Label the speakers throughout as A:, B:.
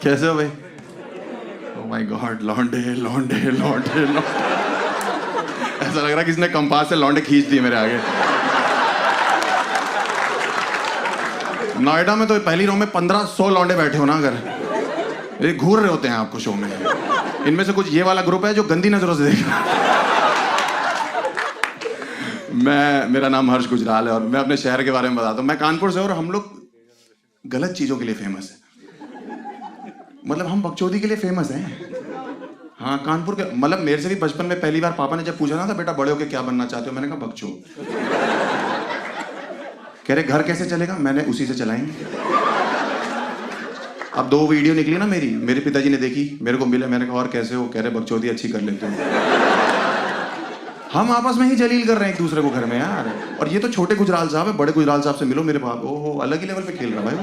A: कैसे हो भाई? ओह माय गॉड, लौंडे लौंडे लौंडे लौंडे। ऐसा लग रहा है किसी ने कंपास से लौंडे खींच दिए मेरे आगे। नोएडा में तो पहली रो में 1500 लौंडे बैठे हो ना, अगर ये घूर रहे होते हैं आपको शो में। इनमें से कुछ ये वाला ग्रुप है जो गंदी नजरों से देख रहा है। मेरा नाम हर्ष गुजराल है और मैं अपने शहर के बारे में बताता हूँ। मैं कानपुर से और हम लोग गलत चीजों के लिए फेमस है। मतलब हम बकचोदी के लिए फेमस हैं। हाँ, कानपुर के मतलब मेरे से भी बचपन में पहली बार पापा ने जब पूछा ना था, बेटा बड़े होके क्या बनना चाहते हो, मैंने कहा बकचोद। कह रहे घर कैसे चलेगा, मैंने उसी से चलाएंगे। अब 2 वीडियो निकली ना मेरे पिताजी ने देखी, मेरे को मिले, मैंने कहा और कैसे हो, कह रहे बकचोदी अच्छी कर लेते हो। हम आपस में ही जलील कर रहे हैं एक दूसरे को घर में यार। और ये तो छोटे गुजराल साहब है, बड़े गुजराल साहब से मिलो मेरे बाप, ओहो अलग ही लेवल पे खेल रहा भाई।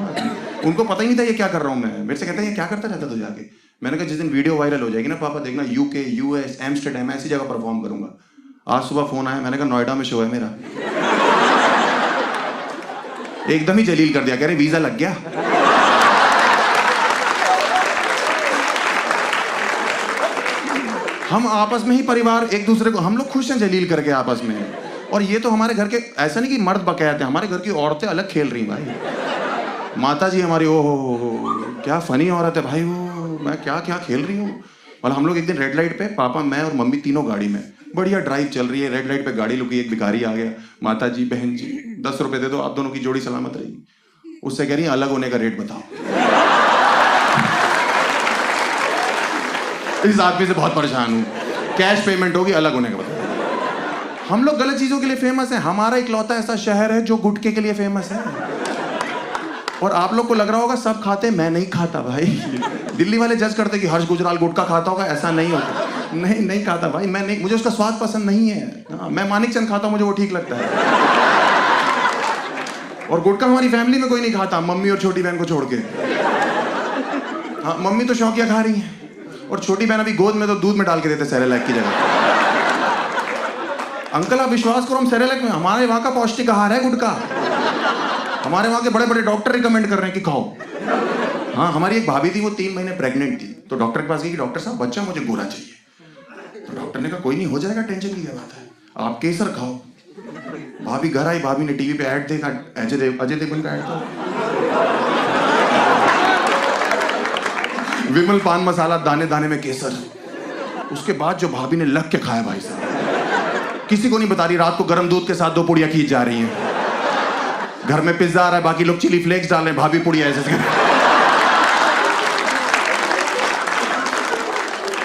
A: उनको पता ही नहीं था ये क्या कर रहा हूँ मैं। मेरे से कहते हैं ये क्या करता रहता तो जाके। मैंने कहा जिस दिन वीडियो वायरल हो जाएगी ना पापा, देखना यूके, यूएस, एम्स्टर्डम ऐसी जगह परफॉर्म करूंगा। आज सुबह फोन आया, मैंने कहा नोएडा में शो है मेरा। एकदम ही जलील कर दिया, कह रहे वीजा लग गया। हम आपस में ही परिवार एक दूसरे को, हम लोग खुश हैं जलील करके आपस में। और ये तो हमारे घर के, ऐसा नहीं कि मर्द बकायत हैं, हमारे घर की औरतें अलग खेल रही भाई। माता जी हमारी, ओ हो क्या फनी औरत है भाई वो, मैं क्या क्या खेल रही हूँ। और हम लोग एक दिन रेड लाइट पे, पापा मैं और मम्मी तीनों गाड़ी में, बढ़िया ड्राइव चल रही है, रेड लाइट पे गाड़ी रुकी, एक भिखारी आ गया, माता जी बहन जी 10 रुपए दे दो, आप दोनों की जोड़ी सलामत रहेगी। उससे कह रही है अलग होने का रेट बताओ। इस आदमी से बहुत परेशान हूँ, कैश पेमेंट होगी, अलग होने का बताओ। हम लोग गलत चीजों के लिए फेमस हैं। हमारा इकलौता ऐसा शहर है जो गुटखे के लिए फेमस है। और आप लोग को लग रहा होगा सब खाते, मैं नहीं खाता भाई। दिल्ली वाले जज करते कि हर्ष गुजराल गुटखा खाता होगा, ऐसा नहीं होता। नहीं खाता भाई, मैं नहीं, मुझे उसका स्वाद पसंद नहीं है। मैं मानिक चंद खाता हूं, मुझे वो ठीक लगता है। और गुटखा हमारी फैमिली में कोई नहीं खाता, मम्मी और छोटी बहन को छोड़ के। हाँ, मम्मी तो शौकिया खा रही है और छोटी बहन अभी गोद में तो दूध में डाल के देते सेरेलैक की जगह। अंकल आप विश्वास करो, हम सेरेलैक में, हमारे वहां का पौष्टिक आहार है गुटखा। हमारे वहां के बड़े बड़े डॉक्टर रिकमेंड कर रहे हैं कि खाओ। हाँ, हमारी एक भाभी थी, वो 3 महीने प्रेग्नेंट थी, तो डॉक्टर के पास गई कि डॉक्टर साहब बच्चा मुझे गोरा चाहिए। तो डॉक्टर ने कहा कोई नहीं, हो जाएगा, टेंशन की क्या बात है, आप केसर खाओ। भाभी घर आई, भाभी ने टीवी पे ऐड देखा, अजय देवगन का ऐड था, विमल पान मसाला दाने दाने में केसर। उसके बाद जो भाभी ने लग के खाया भाई साहब, किसी को नहीं बता रही, रात को गर्म दूध के साथ 2 पुड़ियां खींच जा रही हैं। घर में पिज्जा आ रहा है, बाकी लोग चिली फ्लेक्स डाल रहे हैं, भाभी पुड़िया ऐसे।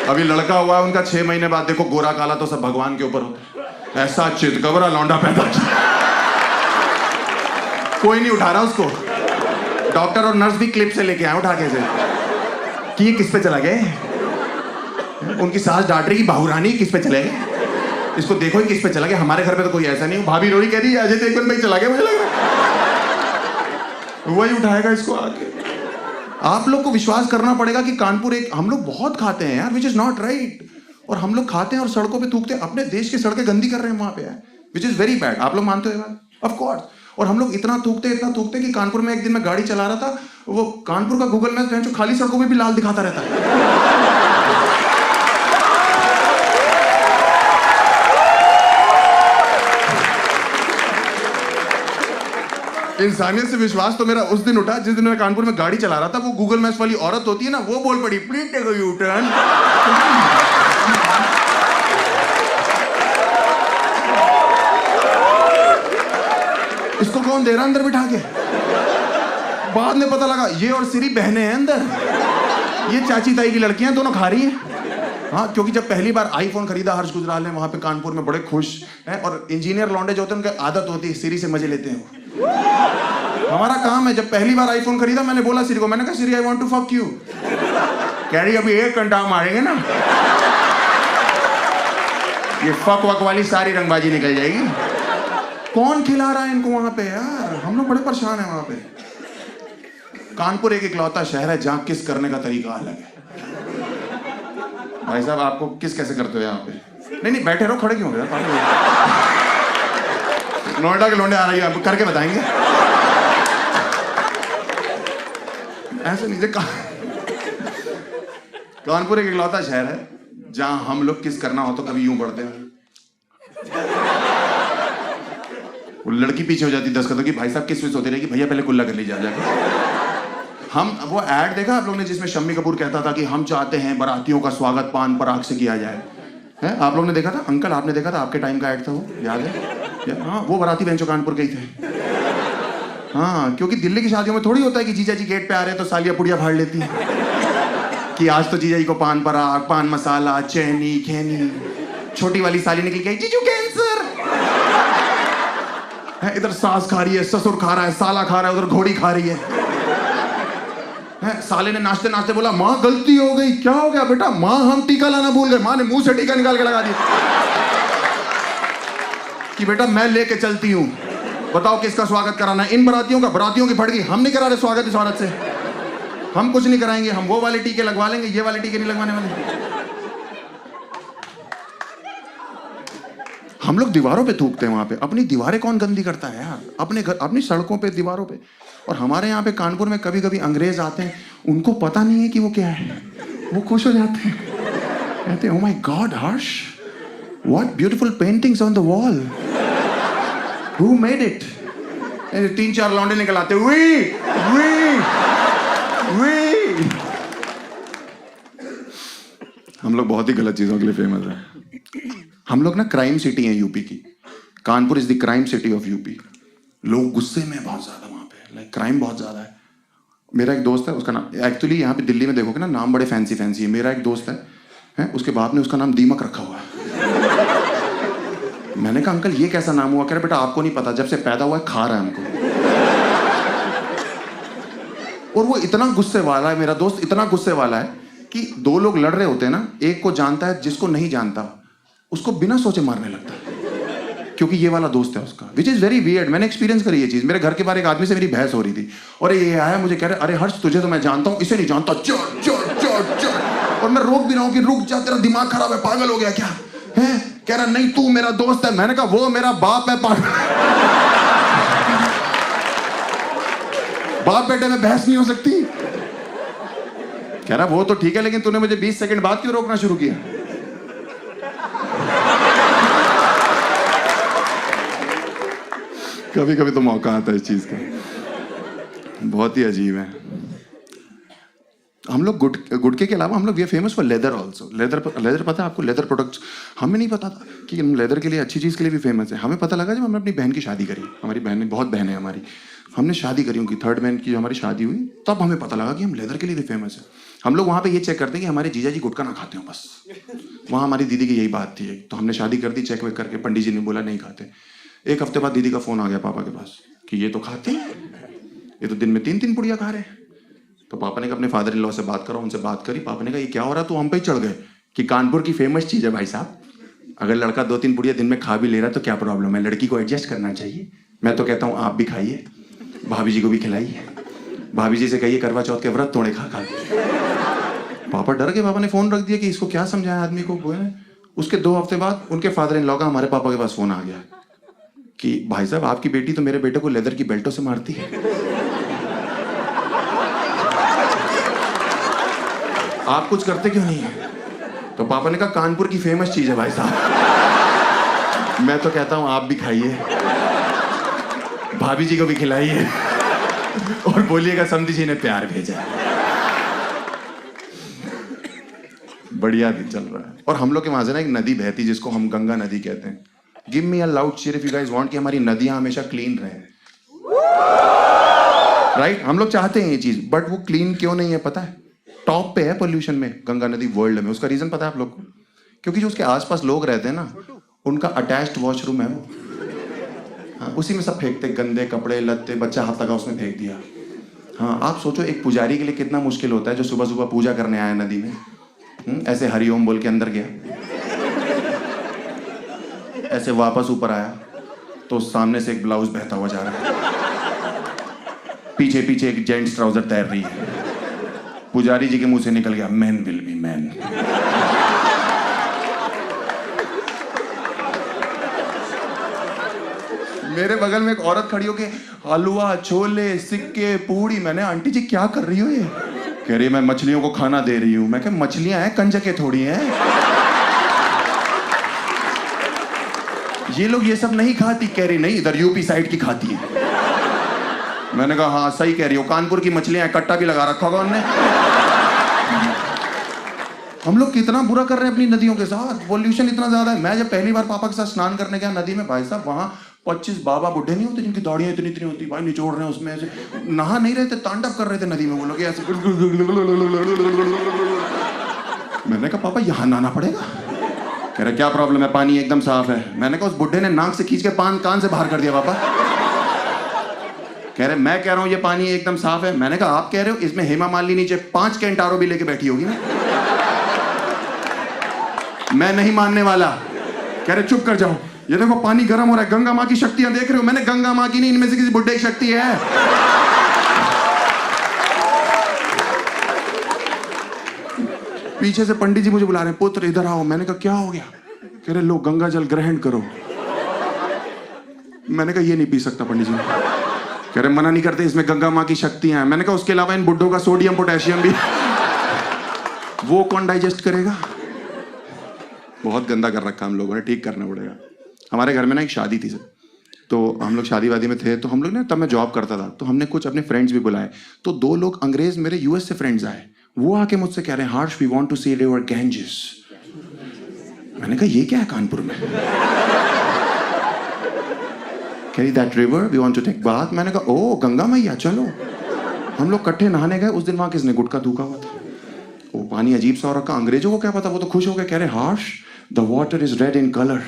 A: अभी लड़का हुआ है उनका, 6 महीने बाद देखो गोरा काला तो सब भगवान के ऊपर होता है। ऐसा चितकबरा लौंडा पैदा कोई नहीं उठा रहा उसको। डॉक्टर और नर्स भी क्लिप से लेके आए उठा के से कि ये किस पे चला गए। उनकी सास डांट रही कि बाहुरानी किस पे चले गए, इसको देखो ही किस पे चला गया। हमारे घर पे तो कोई ऐसा नहीं। भाभी रोई कह रही है अजय देवगन पे चला गया, मुझे लग रहा है वही उठाएगा इसको आके। आप लोग को विश्वास करना पड़ेगा कि कानपुर एक, हम लोग बहुत खाते हैं यार, विच इज नॉट राइट। और हम लोग खाते हैं और सड़कों पे थूकते हैं, अपने देश की सड़कें गंदी कर रहे हैं वहां पे, विच इज वेरी बैड। आप लोग मानते हो ये बात? Of course. और हम लोग इतना थूकते कि कानपुर में एक दिन मैं गाड़ी चला रहा था, वो कानपुर का गूगल मैप जो खाली सड़कों में भी लाल दिखाता रहता है। इंसानियत से विश्वास तो मेरा उस दिन उठा जिस दिन मैं कानपुर में गाड़ी चला रहा था। वो गूगल मैप्स वाली औरत होती है ना, वो बोल पड़ी please take a U turn. इसको कौन दे रहा अंदर बिठा के? बाद में पता लगा ये और सिरी बहनें हैं अंदर, ये चाची ताई की लड़कियां दोनों खा रही हैं। हाँ, क्योंकि जब पहली बार आईफोन खरीदा हर्ष गुजराल ने, वहां पे कानपुर में बड़े खुश हैं। और इंजीनियर लौंडे जो होते हैं उनकी आदत होती है सिरी से मजे लेते हैं। हमारा काम है, जब पहली बार आईफोन खरीदा मैंने बोला सिरी को, मैंने कहा Siri I want to fuck you. कह रही अभी 1 घंटा मारेंगे ना, ये फक वक वाली सारी रंगबाजी निकल जाएगी। कौन खिला रहा है इनको वहां पे यार? हम लोग बड़े परेशान हैं वहां पे। कानपुर एक इकलौता शहर है जहां किस करने का तरीका अलग है। भाई साहब आपको किस कैसे करते हो यहाँ पे? नहीं बैठे रहो, खड़े क्यों हो रहे? नोएडा के लौंडे आ रही है, आप करके बताएंगे। ऐसे नहीं कानपुर एक इकलौता शहर है जहां हम लोग किस करना हो तो कभी यूं पढ़ते हैं, वो लड़की पीछे हो जाती 10 कदम की, भाई साहब किस होती रहेगी, भैया पहले कुल्ला कर लीजिए जाकर। हम वो ऐड देखा आप लोगों ने जिसमें शम्मी कपूर कहता था कि हम चाहते हैं बारातियों का स्वागत पान पराग से किया जाए, है आप लोगों ने देखा था? अंकल आपने देखा था? आपके टाइम का ऐड था वो, याद है? हाँ, वो बाराती बेंचो कानपुर के ही थे। हाँ, क्योंकि दिल्ली की शादियों में थोड़ी होता है कि जीजा जी गेट पे आ रहे हैं तो सालियां पुड़िया फाड़ लेती है कि आज तो जीजा जी को पान पराग, पान मसाला, चैनी खैनी। छोटी वाली साली निकल गई, जीजू कैंसर है, इधर सास खा रही है, ससुर खा रहा है, साला खा रहा है, उधर घोड़ी खा रही है। साले ने नाचते नाचते बोला, माँ गलती हो गई। क्या हो गया बेटा? माँ हम टीका लाना भूल गए। माँ ने मुंह से टीका निकाल के लगा दिया कि बेटा मैं लेके चलती हूँ, बताओ किसका स्वागत कराना है? इन बरातियों का। बरातियों की फट गई, हम नहीं करा रहे स्वागत इस औरत से, हम कुछ नहीं कराएंगे, हम वो वाले टीके लगवा लेंगे, ये वाले टीके नहीं लगवाने वाले। हम लोग दीवारों पे थूकते हैं वहां पे। अपनी दीवारें कौन गंदी करता है यार? अपने घर, अपनी सड़कों पे, दीवारों पे। और हमारे यहाँ पे कानपुर में कभी कभी अंग्रेज आते हैं, उनको पता नहीं है कि वो क्या है, वो खुश हो जाते हैं, कहते हैं, oh my God Harsh, what beautiful paintings on the wall, who made it? 3-4 लौंडे निकल आते, वी वी वी। हम लोग बहुत ही गलत चीजों के लिए फेमस है। हम लोग ना क्राइम सिटी है यूपी की। Kanpur is the crime city of UP. लोग गुस्से में बहुत ज्यादा वहां पे, लाइक क्राइम बहुत ज्यादा है। मेरा एक दोस्त है, उसका नाम एक्चुअली यहाँ पे दिल्ली में देखोगे ना नाम बड़े फैंसी फैंसी है। मेरा एक दोस्त है उसके बाप ने उसका नाम दीमक रखा हुआ है। मैंने कहा अंकल ये कैसा नाम हुआ? कह रहे बेटा आपको नहीं पता, जब से पैदा हुआ है खा रहा है हमको। और वो इतना गुस्से वाला है, मेरा दोस्त इतना गुस्से वाला है कि 2 लोग लड़ रहे होते हैं ना, एक को जानता है, जिसको नहीं जानता उसको बिना सोचे मारने लगता है, क्योंकि ये वाला दोस्त है उसका, विच इज वेरी वियर्ड। मैंने एक्सपीरियंस करी ये चीज। मेरे घर के बाहर एक आदमी से मेरी बहस हो रही थी और ये आया मुझे कह रहे, अरे हर्ष तुझे तो मैं जानता हूं, इसे नहीं जानता, चोर चोर चोर चोर। और मैं रोक भी रहा हूं कि रुक जा, तेरा दिमाग खराब है, पागल हो गया क्या है? कह रहा नहीं तू मेरा दोस्त है। मैंने कहा वो मेरा बाप है, पागल। बाप बेटे में बहस नहीं हो सकती। कह रहा वो तो ठीक है, लेकिन तूने मुझे 20 सेकंड बाद क्यों रोकना शुरू किया? कभी कभी तो मौका आता है इस चीज का, बहुत ही अजीब है। हम लोग गुटके के अलावा हम लोग we are famous for leather also. Leather पता है आपको? Leather products. हमें नहीं पता था कि हम लेदर के लिए अच्छी चीज़ के लिए भी फेमस है। हमें पता लगा जब हमने अपनी बहन की शादी करी। हमारी बहन, बहुत बहन है हमारी, हमने शादी करी उनकी, 3rd बहन की हमारी शादी हुई, तब हमें पता लगा कि हम लेदर के लिए भी फेमस है। हम लोग वहाँ पे ये चेक करते हैं कि हमारे जीजा जी गुटखा ना खाते हो बस। वहाँ हमारी दीदी की यही बात थी, तो हमने शादी कर दी, चेक वेक करके पंडित जी ने बोला नहीं खाते। 1 हफ्ते बाद दीदी का फोन आ गया पापा के पास कि ये तो खाते हैं, ये तो दिन में 3-3 पुड़िया खा रहे हैं। तो पापा ने कहा अपने फादर इन लॉ से बात करो। उनसे बात करी, पापा ने कहा ये क्या हो रहा है? तो हम पे ही चढ़ गए कि कानपुर की फेमस चीज है भाई साहब, अगर लड़का 2-3 पुड़िया दिन में खा भी ले रहा है तो क्या प्रॉब्लम है? लड़की को एडजस्ट करना चाहिए। मैं तो कहता हूँ आप भी खाइए, भाभी जी को भी खिलाइए, भाभी जी से कहिए करवा चौथ के व्रत तोड़े खा खा। पापा डर गए, पापा ने फोन रख दिया कि इसको क्या समझाया आदमी को। उसके 2 हफ्ते बाद उनके फादर इन लॉ का हमारे पापा के पास फोन आ गया कि भाई साहब आपकी बेटी तो मेरे बेटे को लेदर की बेल्टों से मारती है, आप कुछ करते क्यों नहीं है? तो पापा ने कहा कानपुर की फेमस चीज है भाई साहब। मैं तो कहता हूं आप भी खाइए, भाभी जी को भी खिलाइए और बोलिएगा समधी जी ने प्यार भेजा। बढ़िया दिन चल रहा है। और हम लोग के वहां से ना एक नदी बहती जिसको हम गंगा नदी कहते हैं। Give me a loud cheer if you guys want कि हमारी नदियां हमेशा क्लीन रहे। राइट? हम लोग चाहते हैं ये चीज, बट वो क्लीन क्यों नहीं है पता है? टॉप पे है पोल्यूशन में गंगा नदी वर्ल्ड में। उसका रीजन पता है आप लोग को? क्योंकि जो उसके आसपास लोग रहते हैं ना, उनका अटैच्ड वॉशरूम है वो। हाँ, उसी में सब फेंकते, गंदे कपड़े लत्ते, बच्चा हाथ लगा उसमें फेंक दिया। हाँ, आप सोचो एक पुजारी के लिए कितना मुश्किल होता है जो सुबह सुबह पूजा करने आया नदी में, ऐसे हरिओम बोल के अंदर गया, ऐसे वापस ऊपर आया तो सामने से एक ब्लाउज बहता हुआ जा रहा है, पीछे पीछे एक जेंट्स ट्राउजर तैर रही है। पुजारी जी के मुंह से निकल गया मैन विल बी मैन। मेरे बगल में एक औरत खड़ी होके हलवा छोले सिक्के पूड़ी। मैंने आंटी जी क्या कर रही हो ये? कह रही मैं मछलियों को खाना दे रही हूं। मैं कह मछलियां हैं, कंजके थोड़ी हैं। ये लोग ये सब नहीं खाती। कह रही नहीं, इधर यूपी साइड की खाती है। मैंने कहा हाँ सही कह रही हो, कानपुर की मछलियां, कट्टा भी लगा रखा होगा उनने। हम लोग कितना बुरा कर रहे हैं अपनी नदियों के साथ, पॉल्यूशन इतना ज्यादा है। मैं जब पहली बार पापा के साथ स्नान करने गया नदी में, भाई साहब वहां 25 बाबा बुढ़े नहीं होते जिनकी दाढ़ियां इतनी इतनी होती, भाई निचोड़ रहे हैं उसमें, ऐसे नहा नहीं रहे थे, तांडव कर रहे थे नदी में वो लोग ऐसे। मैंने कहा पापा यहाँ नहाना पड़ेगा? कह रहे क्या प्रॉब्लम है, पानी एकदम साफ है। मैंने कहा उस बुढ़े ने नाक से खींच के पान कान से बाहर कर दिया पापा। कह रहे मैं कह रहा हूँ ये पानी एकदम साफ है। मैंने कहा आप कह रहे हो, इसमें हेमा मालिनी नीचे 5 कैंटारो भी लेके बैठी होगी ना। मैं नहीं मानने वाला। कह रहे चुप कर जाओ, ये देखो पानी गर्म हो रहा है, गंगा माँ की शक्तियां देख रहे हो? मैंने गंगा माँ की नहीं, इनमें से किसी बुड्ढे की शक्ति है। पीछे से पंडित जी मुझे बुला रहे हैं, पुत्र इधर आओ। मैंने कहा क्या हो गया? कह रहे लो गंगा जल ग्रहण करो। मैंने कहा ये नहीं पी सकता पंडित जी। कह रहे मना नहीं करते, इसमें गंगा माँ की शक्तियां हैं। मैंने कहा उसके अलावा इन बुड्ढों का सोडियम पोटेशियम भी वो कौन डाइजेस्ट करेगा? बहुत गंदा कर रखा हम लोगों ने, ठीक करना पड़ेगा। हमारे घर में ना एक शादी थी सर, तो हम लोग शादी वादी में थे, तो हम लोग ना, तब मैं जॉब करता था, तो हमने कुछ अपने फ्रेंड्स भी बुलाए। तो 2 लोग अंग्रेज मेरे यूएस से फ्रेंड्स आए, वो आके मुझसे कह रहे हैं Harsh we want to see river Ganges. मैंने कहा ये क्या है कानपुर में? कह रही that river we want to take bath. मैंने कहा ओ गंगा मैया चलो। हम लोग इकट्ठे नहाने गए। उस दिन वहां किसने गुटखा थूका हुआ था, वो पानी अजीब सा हो रखा। अंग्रेजों को क्या पता, वो तो खुश हो गए। कह रहे harsh the water is red in colour.